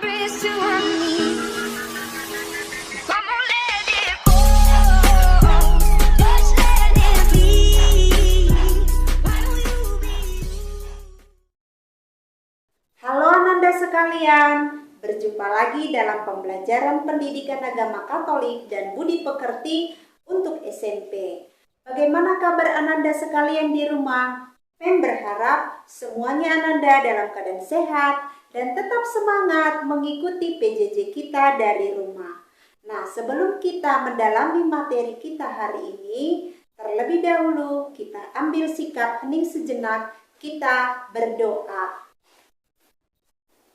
embrace you and me. Come on, let it go. Just let it be. Why don't you be you? Halo Ananda sekalian, berjumpa lagi dalam pembelajaran pendidikan agama Katolik dan budi pekerti untuk SMP. Bagaimana kabar Ananda sekalian di rumah? Pem berharap semuanya Ananda dalam keadaan sehat dan tetap semangat mengikuti PJJ kita dari rumah. Nah, sebelum kita mendalami materi kita hari ini, terlebih dahulu kita ambil sikap hening sejenak, kita berdoa.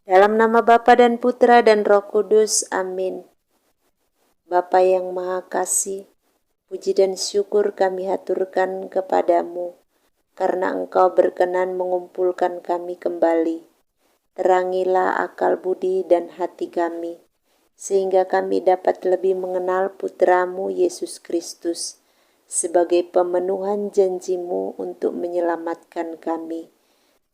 Dalam nama Bapa dan Putra dan Roh Kudus, amin. Bapa yang Maha Kasih, puji dan syukur kami haturkan kepadamu, karena Engkau berkenan mengumpulkan kami kembali. Terangilah akal budi dan hati kami, sehingga kami dapat lebih mengenal Putramu Yesus Kristus, sebagai pemenuhan janjimu untuk menyelamatkan kami.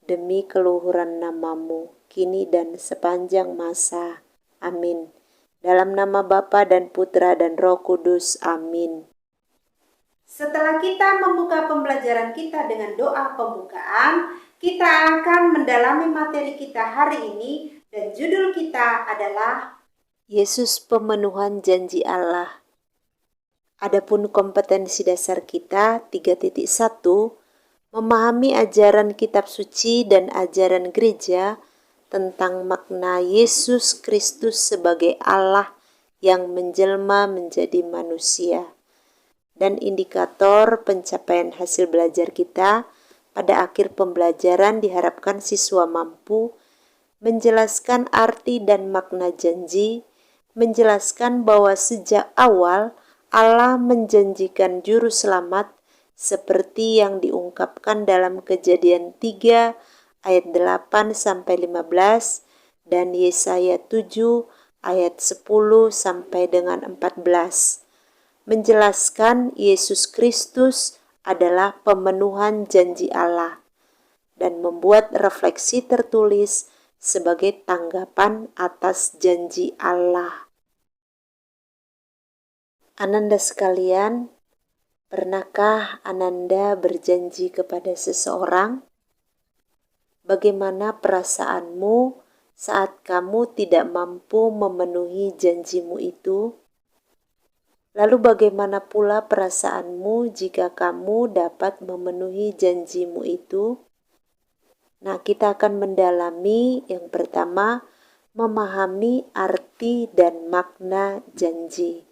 Demi keluhuran namamu, kini dan sepanjang masa. Amin. Dalam nama Bapa dan Putra dan Roh Kudus. Amin. Setelah kita membuka pembelajaran kita dengan doa pembukaan, kita akan mendalami materi kita hari ini dan judul kita adalah Yesus Pemenuhan Janji Allah. Adapun kompetensi dasar kita 3.1, memahami ajaran kitab suci dan ajaran gereja tentang makna Yesus Kristus sebagai Allah yang menjelma menjadi manusia. Dan indikator pencapaian hasil belajar kita pada akhir pembelajaran diharapkan siswa mampu menjelaskan arti dan makna janji, menjelaskan bahwa sejak awal Allah menjanjikan juru selamat seperti yang diungkapkan dalam Kejadian 3 ayat 8-15 dan Yesaya 7 ayat 10 sampai dengan 14. Menjelaskan Yesus Kristus adalah pemenuhan janji Allah dan membuat refleksi tertulis sebagai tanggapan atas janji Allah. Ananda sekalian, pernahkah Ananda berjanji kepada seseorang? Bagaimana perasaanmu saat kamu tidak mampu memenuhi janjimu itu? Lalu bagaimana pula perasaanmu jika kamu dapat memenuhi janjimu itu? Nah, kita akan mendalami yang pertama, memahami arti dan makna janji.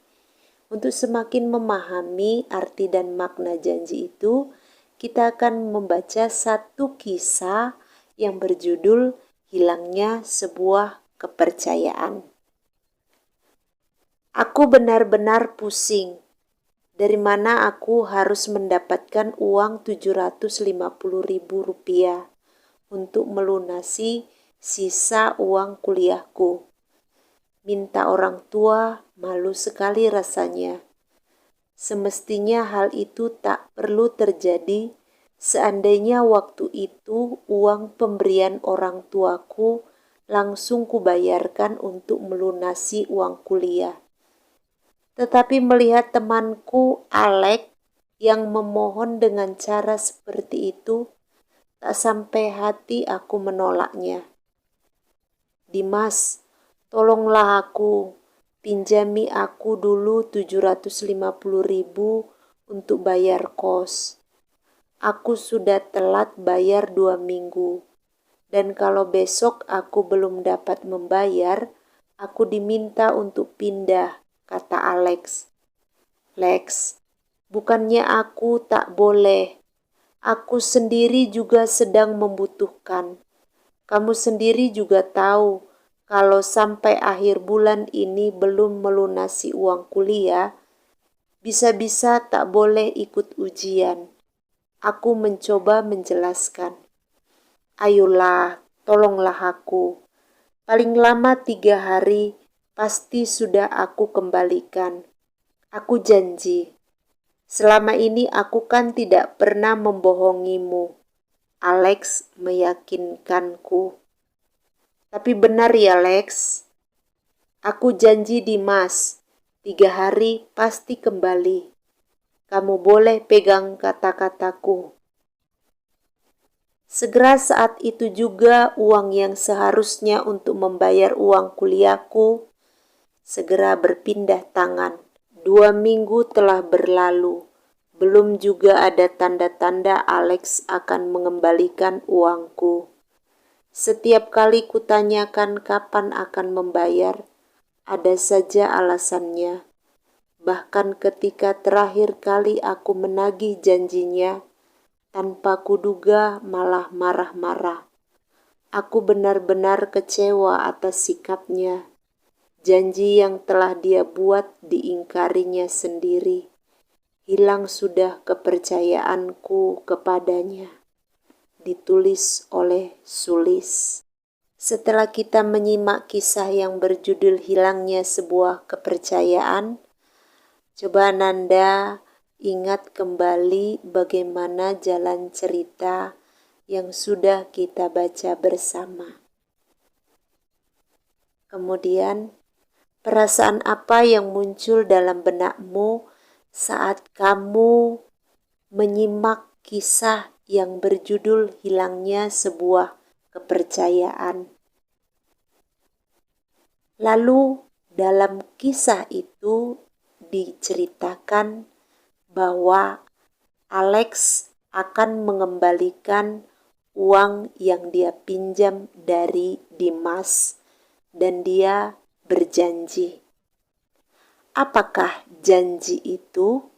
Untuk semakin memahami arti dan makna janji itu, kita akan membaca satu kisah yang berjudul Hilangnya Sebuah Kepercayaan. Aku benar-benar pusing. Dari mana aku harus mendapatkan uang Rp750.000 untuk melunasi sisa uang kuliahku. Minta orang tua, malu sekali rasanya. Semestinya hal itu tak perlu terjadi seandainya waktu itu uang pemberian orang tuaku langsung kubayarkan untuk melunasi uang kuliah. Tetapi melihat temanku Alex yang memohon dengan cara seperti itu, tak sampai hati aku menolaknya. Dimas, tolonglah aku, pinjami aku dulu 750.000 untuk bayar kos. Aku sudah telat bayar 2 minggu. Dan kalau besok aku belum dapat membayar, aku diminta untuk pindah, kata Alex. Lex, bukannya aku tak boleh. Aku sendiri juga sedang membutuhkan. Kamu sendiri juga tahu, kalau sampai akhir bulan ini belum melunasi uang kuliah, bisa-bisa tak boleh ikut ujian. Aku mencoba menjelaskan. Ayolah, tolonglah aku. Paling lama 3 hari, pasti sudah aku kembalikan. Aku janji. Selama ini aku kan tidak pernah membohongimu. Alex meyakinkanku. Tapi benar ya Lex, Aku janji Dimas, 3 hari pasti kembali. Kamu boleh pegang kata-kataku. Segera saat itu juga uang yang seharusnya untuk membayar uang kuliahku segera berpindah tangan. 2 minggu telah berlalu. Belum juga ada tanda-tanda Alex akan mengembalikan uangku. Setiap kali kutanyakan kapan akan membayar, ada saja alasannya. Bahkan ketika terakhir kali aku menagih janjinya, tanpa kuduga malah marah-marah. Aku benar-benar kecewa atas sikapnya. Janji yang telah dia buat diingkarinya sendiri. Hilang sudah kepercayaanku kepadanya. Ditulis oleh Sulis. Setelah kita menyimak kisah yang berjudul Hilangnya Sebuah Kepercayaan, coba Nanda ingat kembali bagaimana jalan cerita yang sudah kita baca bersama. Kemudian, perasaan apa yang muncul dalam benakmu saat kamu menyimak kisah yang berjudul Hilangnya Sebuah Kepercayaan? Lalu, dalam kisah itu diceritakan bahwa Alex akan mengembalikan uang yang dia pinjam dari Dimas dan dia berjanji. Apakah janji itu?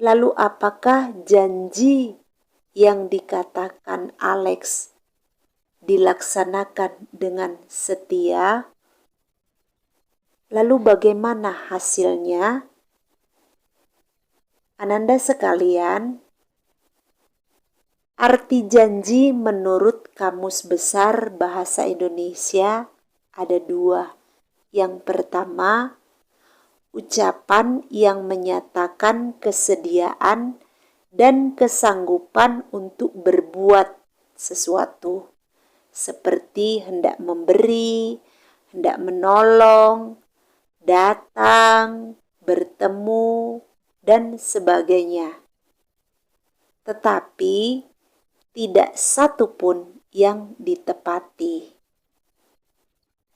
Lalu apakah janji yang dikatakan Alex dilaksanakan dengan setia? Lalu bagaimana hasilnya? Ananda sekalian, arti janji menurut Kamus Besar Bahasa Indonesia ada 2. Yang pertama, ucapan yang menyatakan kesediaan dan kesanggupan untuk berbuat sesuatu, seperti hendak memberi, hendak menolong, datang, bertemu, dan sebagainya. Tetapi tidak satu pun yang ditepati.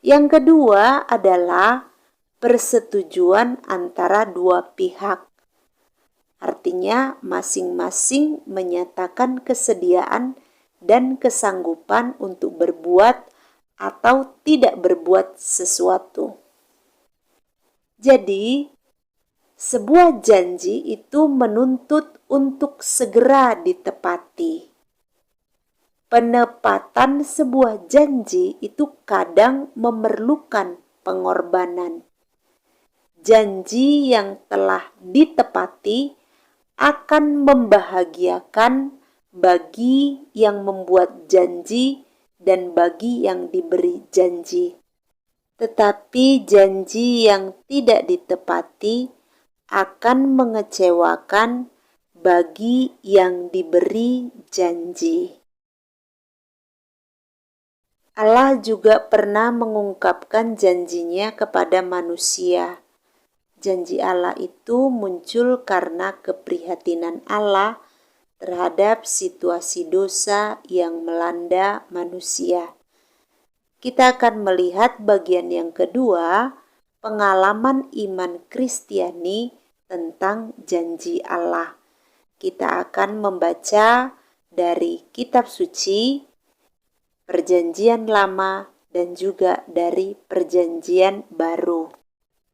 Yang kedua adalah persetujuan antara 2 pihak. Artinya masing-masing menyatakan kesediaan dan kesanggupan untuk berbuat atau tidak berbuat sesuatu. Jadi, sebuah janji itu menuntut untuk segera ditepati. Penepatan sebuah janji itu kadang memerlukan pengorbanan. Janji yang telah ditepati akan membahagiakan bagi yang membuat janji dan bagi yang diberi janji. Tetapi janji yang tidak ditepati akan mengecewakan bagi yang diberi janji. Allah juga pernah mengungkapkan janjinya kepada manusia. Janji Allah itu muncul karena keprihatinan Allah terhadap situasi dosa yang melanda manusia. Kita akan melihat bagian yang kedua, pengalaman iman Kristiani tentang janji Allah. Kita akan membaca dari kitab suci, Perjanjian Lama, dan juga dari Perjanjian Baru.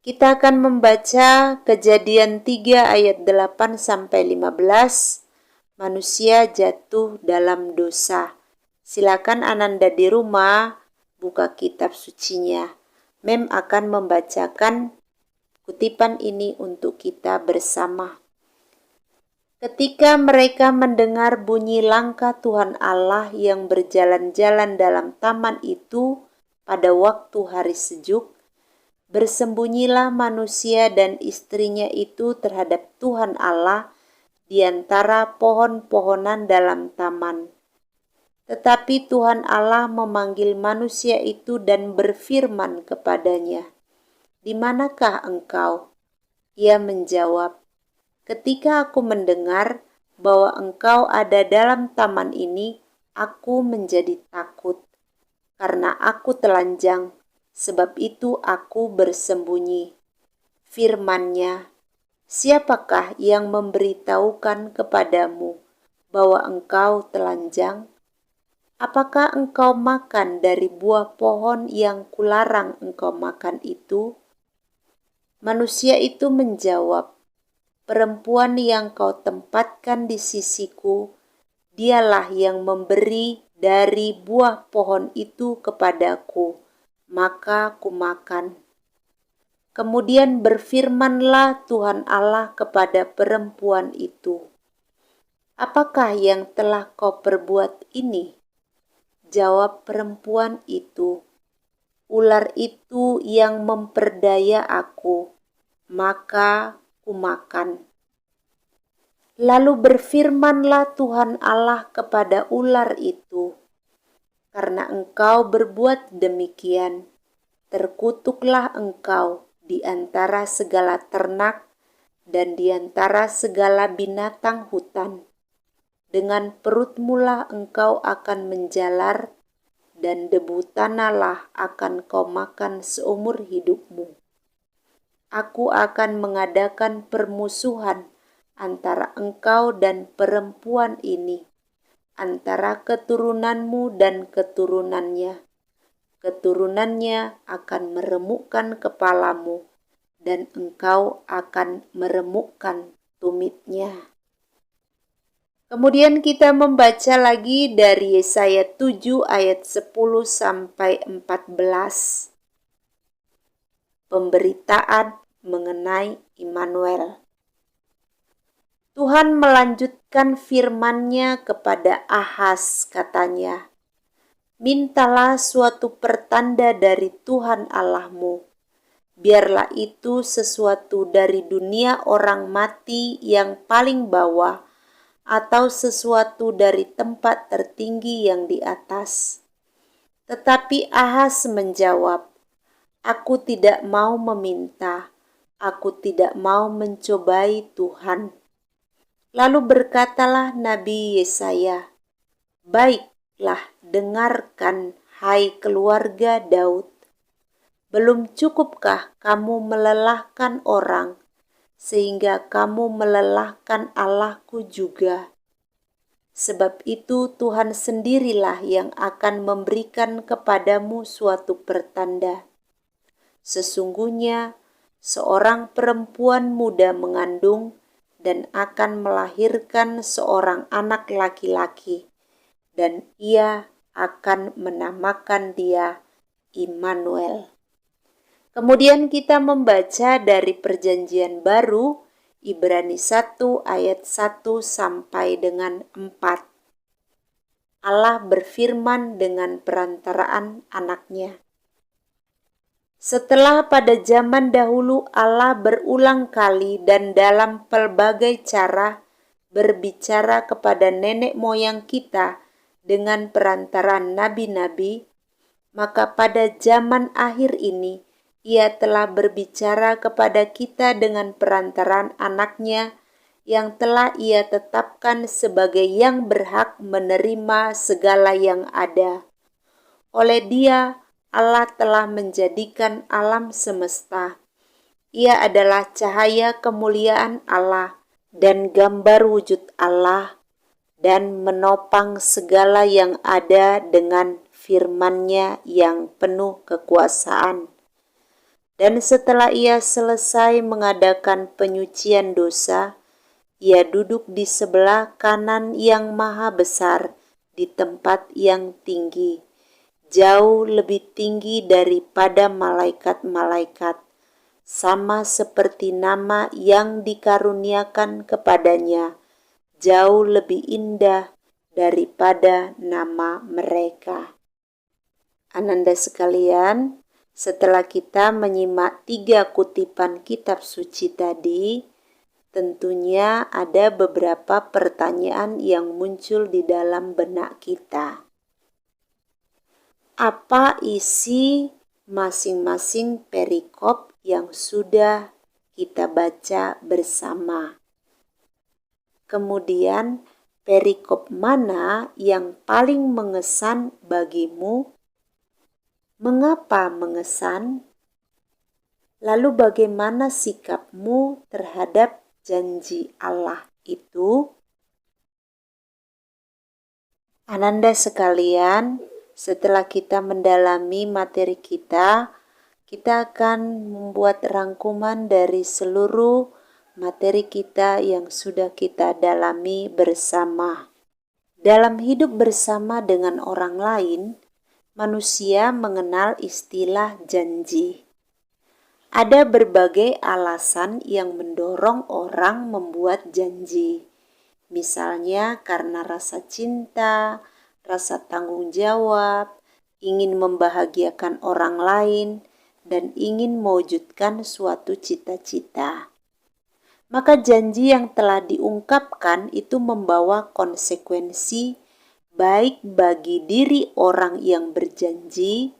Kita akan membaca Kejadian 3 ayat 8-15, manusia jatuh dalam dosa. Silakan Ananda di rumah buka kitab sucinya. Mem akan membacakan kutipan ini untuk kita bersama. Ketika mereka mendengar bunyi langkah Tuhan Allah yang berjalan-jalan dalam taman itu pada waktu hari sejuk, bersembunyilah manusia dan istrinya itu terhadap Tuhan Allah di antara pohon-pohonan dalam taman. Tetapi Tuhan Allah memanggil manusia itu dan berfirman kepadanya, "Di manakah engkau?" Ia menjawab, "Ketika aku mendengar bahwa engkau ada dalam taman ini, aku menjadi takut, karena aku telanjang, sebab itu aku bersembunyi." Firman-Nya, "Siapakah yang memberitahukan kepadamu bahwa engkau telanjang? Apakah engkau makan dari buah pohon yang kularang engkau makan itu?" Manusia itu menjawab, "Perempuan yang kau tempatkan di sisiku, dialah yang memberi dari buah pohon itu kepadaku, maka kumakan." Kemudian berfirmanlah Tuhan Allah kepada perempuan itu, "Apakah yang telah kau perbuat ini?" Jawab perempuan itu, "Ular itu yang memperdaya aku, maka kumakan." Lalu berfirmanlah Tuhan Allah kepada ular itu, "Karena engkau berbuat demikian, terkutuklah engkau di antara segala ternak dan di antara segala binatang hutan. Dengan perutmulah engkau akan menjalar, dan debu tanahlah akan kau makan seumur hidupmu. Aku akan mengadakan permusuhan antara engkau dan perempuan ini, antara keturunanmu dan keturunannya. Keturunannya akan meremukkan kepalamu, dan engkau akan meremukkan tumitnya." Kemudian kita membaca lagi dari Yesaya 7 ayat 10 sampai 14. Pemberitaan mengenai Immanuel. Tuhan melanjutkan firman-Nya kepada Ahaz, katanya, "Mintalah suatu pertanda dari Tuhan Allahmu. Biarlah itu sesuatu dari dunia orang mati yang paling bawah, atau sesuatu dari tempat tertinggi yang di atas." Tetapi Ahaz menjawab, "Aku tidak mau meminta, aku tidak mau mencobai Tuhan." Lalu berkatalah Nabi Yesaya, "Baiklah, dengarkan, hai keluarga Daud. Belum cukupkah kamu melelahkan orang, sehingga kamu melelahkan Allahku juga? Sebab itu Tuhan sendirilah yang akan memberikan kepadamu suatu pertanda. Sesungguhnya seorang perempuan muda mengandung dan akan melahirkan seorang anak laki-laki, dan ia akan menamakan dia Immanuel." Kemudian kita membaca dari Perjanjian Baru, Ibrani 1 ayat 1 sampai dengan 4. Allah berfirman dengan perantaraan anaknya. "Setelah pada zaman dahulu Allah berulang kali dan dalam pelbagai cara berbicara kepada nenek moyang kita dengan perantaraan nabi-nabi, maka pada zaman akhir ini Ia telah berbicara kepada kita dengan perantaraan anaknya yang telah Ia tetapkan sebagai yang berhak menerima segala yang ada. Oleh Dia, Allah telah menjadikan alam semesta. Ia adalah cahaya kemuliaan Allah dan gambar wujud Allah, dan menopang segala yang ada dengan firman-Nya yang penuh kekuasaan. Dan setelah Ia selesai mengadakan penyucian dosa, Ia duduk di sebelah kanan yang maha besar di tempat yang tinggi, jauh lebih tinggi daripada malaikat-malaikat, sama seperti nama yang dikaruniakan kepadanya, jauh lebih indah daripada nama mereka. Ananda sekalian, setelah kita menyimak 3 kutipan kitab suci tadi, tentunya ada beberapa pertanyaan yang muncul di dalam benak kita. apa isi masing-masing perikop yang sudah kita baca bersama. Kemudian, perikop mana yang paling mengesan bagimu? Mengapa mengesan? Lalu bagaimana sikapmu terhadap janji Allah itu? Ananda sekalian, setelah kita mendalami materi kita akan membuat rangkuman dari seluruh materi kita yang sudah kita dalami bersama. Dalam hidup bersama dengan orang lain, manusia mengenal istilah janji. Ada berbagai alasan yang mendorong orang membuat janji. Misalnya karena rasa cinta, rasa tanggung jawab, ingin membahagiakan orang lain, dan ingin mewujudkan suatu cita-cita. Maka janji yang telah diungkapkan itu membawa konsekuensi baik bagi diri orang yang berjanji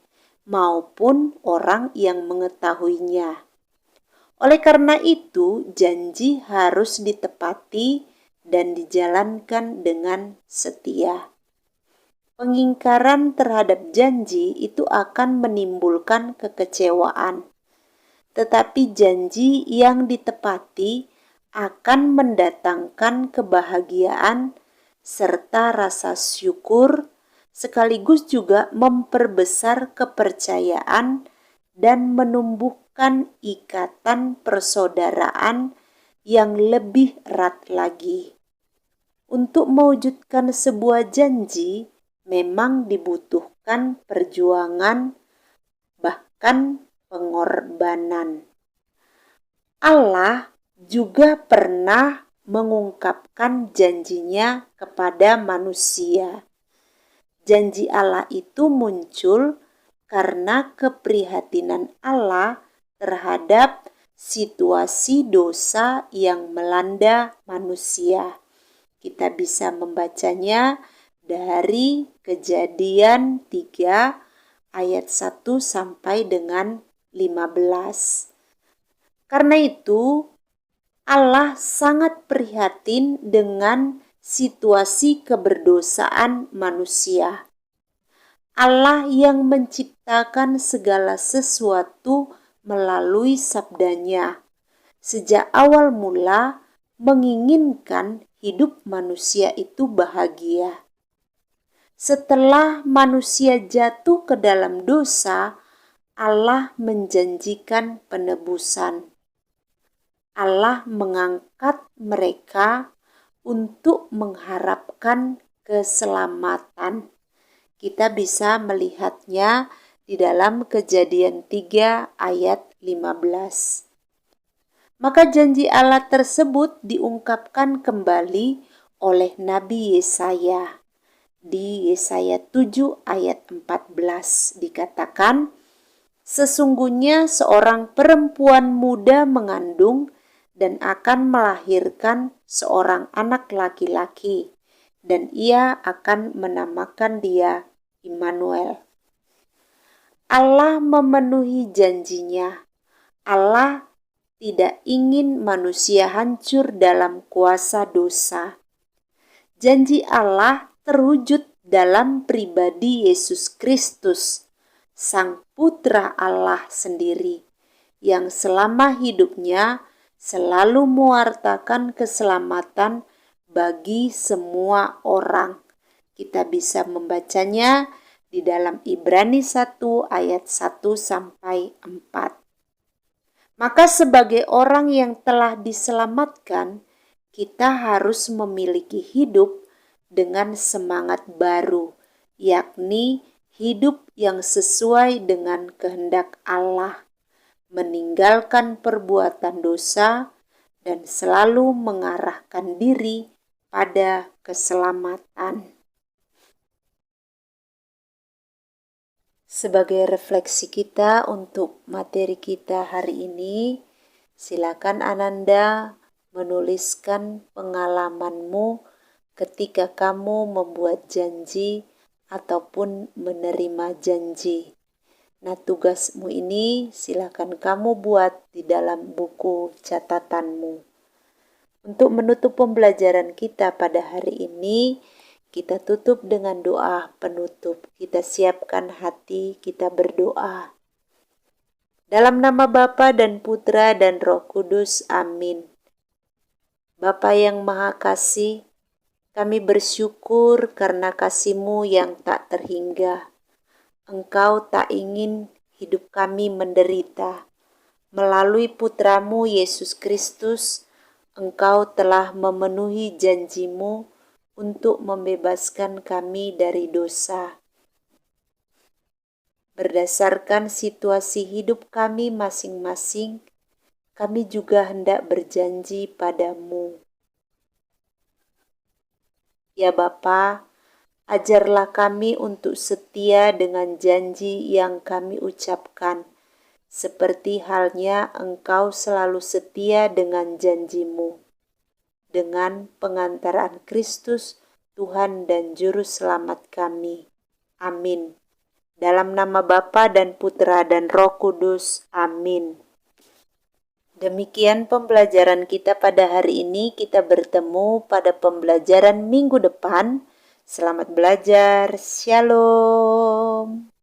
maupun orang yang mengetahuinya. Oleh karena itu, janji harus ditepati dan dijalankan dengan setia. Pengingkaran terhadap janji itu akan menimbulkan kekecewaan, tetapi janji yang ditepati akan mendatangkan kebahagiaan serta rasa syukur, sekaligus juga memperbesar kepercayaan dan menumbuhkan ikatan persaudaraan yang lebih erat lagi. Untuk mewujudkan sebuah janji memang dibutuhkan perjuangan, bahkan pengorbanan. Allah juga pernah mengungkapkan janjinya kepada manusia. Janji Allah itu muncul karena keprihatinan Allah terhadap situasi dosa yang melanda manusia. Kita bisa membacanya dari Kejadian 3 ayat 1 sampai dengan 15. Karena itu, Allah sangat prihatin dengan situasi keberdosaan manusia. Allah yang menciptakan segala sesuatu melalui sabdanya, sejak awal mula menginginkan hidup manusia itu bahagia. Setelah manusia jatuh ke dalam dosa, Allah menjanjikan penebusan. Allah mengangkat mereka untuk mengharapkan keselamatan. Kita bisa melihatnya di dalam Kejadian 3 ayat 15. Maka janji Allah tersebut diungkapkan kembali oleh Nabi Yesaya. Di Yesaya 7 ayat 14 dikatakan, "Sesungguhnya seorang perempuan muda mengandung dan akan melahirkan seorang anak laki-laki, dan ia akan menamakan dia Immanuel." Allah memenuhi janjinya. Allah tidak ingin manusia hancur dalam kuasa dosa. Janji Allah terwujud dalam pribadi Yesus Kristus, Sang Putra Allah sendiri, yang selama hidupnya selalu mewartakan keselamatan bagi semua orang. Kita bisa membacanya di dalam Ibrani 1 ayat 1 sampai 4. Maka sebagai orang yang telah diselamatkan, kita harus memiliki hidup dengan semangat baru, yakni hidup yang sesuai dengan kehendak Allah, meninggalkan perbuatan dosa, dan selalu mengarahkan diri pada keselamatan. Sebagai refleksi kita untuk materi kita hari ini, silakan Ananda menuliskan pengalamanmu ketika kamu membuat janji ataupun menerima janji. Nah, tugasmu ini silakan kamu buat di dalam buku catatanmu. Untuk menutup pembelajaran kita pada hari ini, kita tutup dengan doa penutup. Kita siapkan hati, kita berdoa. Dalam nama Bapa dan Putra dan Roh Kudus, amin. Bapa yang Maha Kasih, kami bersyukur karena kasih-Mu yang tak terhingga. Engkau tak ingin hidup kami menderita. Melalui Putra-Mu Yesus Kristus, Engkau telah memenuhi janji-Mu untuk membebaskan kami dari dosa. Berdasarkan situasi hidup kami masing-masing, kami juga hendak berjanji padamu. Ya Bapa, ajarlah kami untuk setia dengan janji yang kami ucapkan, seperti halnya Engkau selalu setia dengan janji-Mu. Dengan pengantaran Kristus, Tuhan dan Juru Selamat kami. Amin. Dalam nama Bapa dan Putra dan Roh Kudus. Amin. Demikian pembelajaran kita pada hari ini. Kita bertemu pada pembelajaran minggu depan. Selamat belajar. Shalom.